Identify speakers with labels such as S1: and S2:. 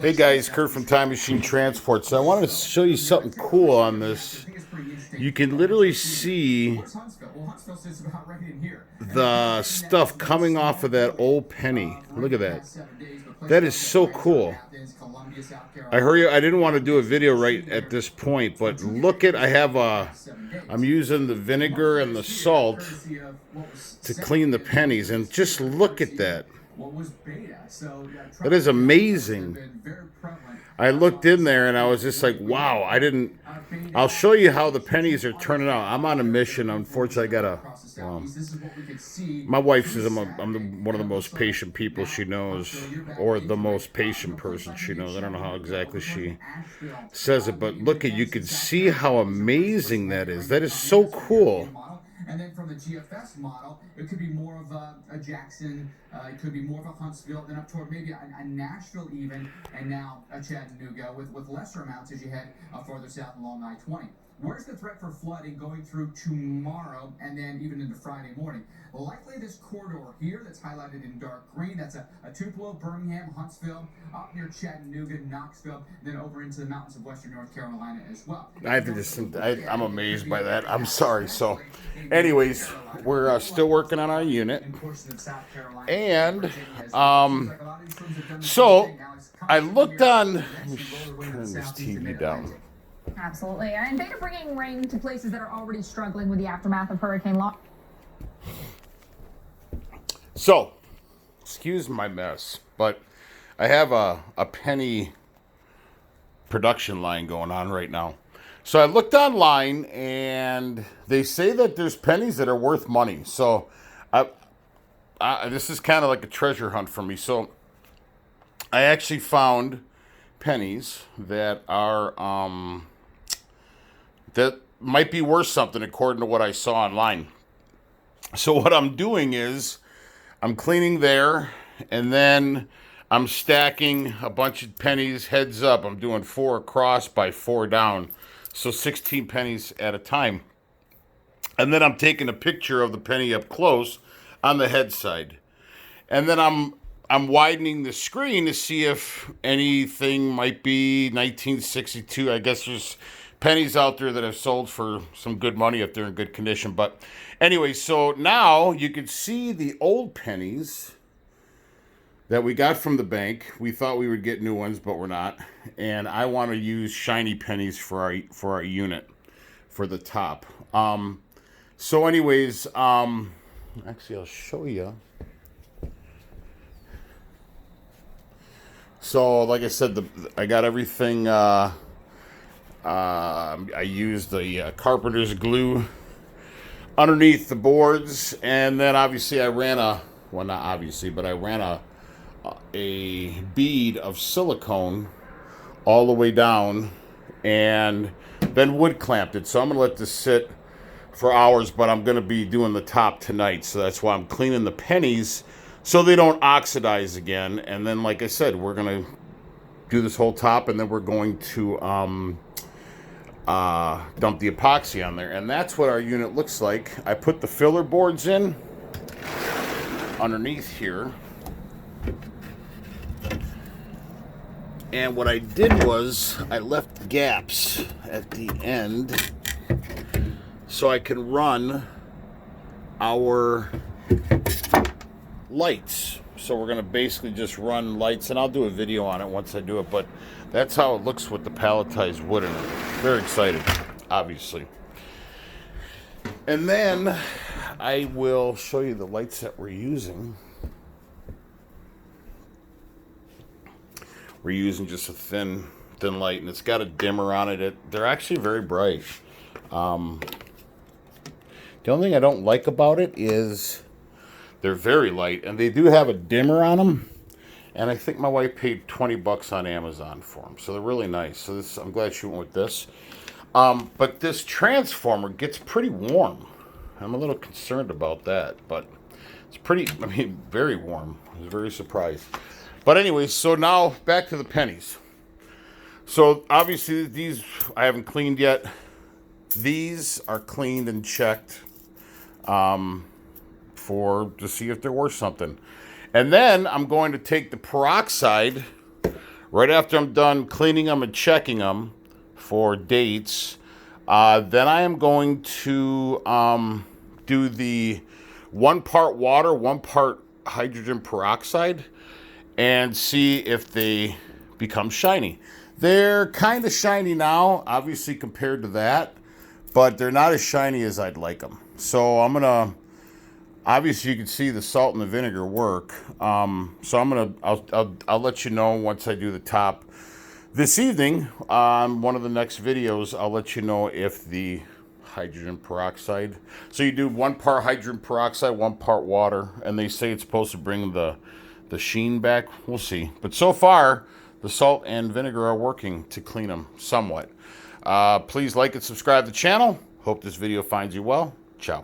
S1: Hey guys, Kurt from Time Machine Transport. So I wanted to show you something cool on this. You can literally see the stuff coming off of that old penny. Look at that. That is so cool. I didn't want to do a video right at this point, but look at, I'm using the vinegar and the salt to clean the pennies, and just look at that. That is amazing. I looked in there and I was just like, wow, I'll show you how the pennies are turning out. I'm on a mission. Unfortunately, my wife says I'm one of the most patient people she knows, or the most patient person she knows. I don't know how exactly she says it, but look you can see how amazing that is. That is so cool.
S2: And then from the GFS model, it could be more of a Jackson, it could be more of a Huntsville, then up toward maybe a Nashville even, and now a Chattanooga with lesser amounts as you head further south along I-20. Where's the threat for flooding going through tomorrow and then even into Friday morning? Likely this corridor here that's highlighted in dark green. That's a Tupelo, Birmingham, Huntsville, up near Chattanooga, Knoxville, then over into the mountains of western North Carolina as well.
S1: I'm amazed by that. I'm sorry. So, anyways, we're still working on our unit. And so I looked on. Let me turn this TV down.
S3: Absolutely. And they are bringing rain to places that are already struggling with the aftermath of Hurricane Law.
S1: So, excuse my mess, but I have a penny production line going on right now. So I looked online and they say that there's pennies that are worth money. So this is kind of like a treasure hunt for me. So I actually found pennies that are that might be worth something according to what I saw online. So what I'm doing is I'm cleaning there, and then I'm stacking a bunch of pennies heads up. I'm doing 4 across by 4 down, so 16 pennies at a time. And then I'm taking a picture of the penny up close on the head side. And then I'm widening the screen to see if anything might be 1962. I guess there's pennies out there that have sold for some good money if they're in good condition. But anyway, so now you can see the old pennies that we got from the bank. We thought we would get new ones, but we're not. And I want to use shiny pennies for our unit, for the top. So anyways, actually I'll show you. So like I said, I got everything. I used the carpenter's glue underneath the boards, and then obviously I ran a bead of silicone all the way down, and then wood clamped it. So I'm gonna let this sit for hours, but I'm gonna be doing the top tonight, so that's why I'm cleaning the pennies so they don't oxidize again. And then, like I said, we're gonna do this whole top, and then we're going to dump the epoxy on there, and that's what our unit looks like. I put the filler boards in underneath here, and what I did was I left gaps at the end so I can run our lights. So we're going to basically just run lights, and I'll do a video on it once I do it, but that's how it looks with the palletized wood in it. Very excited, obviously. And then I will show you the lights that we're using. We're using just a thin light, and it's got a dimmer on it. They're actually very bright. The only thing I don't like about it is they're very light, and they do have a dimmer on them. And I think my wife paid $20 on Amazon for them, so they're really nice. So I'm glad she went with this. But this transformer gets pretty warm. I'm a little concerned about that, but it's very warm. I was very surprised. But anyways, so now back to the pennies. So obviously these I haven't cleaned yet. These are cleaned and checked to see if they're worth something. And then I'm going to take the peroxide Right after I'm done cleaning them and checking them for dates, then I am going to do the 1 part water, 1 part hydrogen peroxide, and see if they become shiny. They're kind of shiny now, obviously, compared to that, but they're not as shiny as I'd like them. So I'm gonna, obviously you can see the salt and the vinegar work. So I'll let you know once I do the top. This evening, on one of the next videos, I'll let you know if the hydrogen peroxide. So you do 1 part hydrogen peroxide, 1 part water, and they say it's supposed to bring the sheen back. We'll see. But so far, the salt and vinegar are working to clean them somewhat. Please like and subscribe to the channel. Hope this video finds you well. Ciao.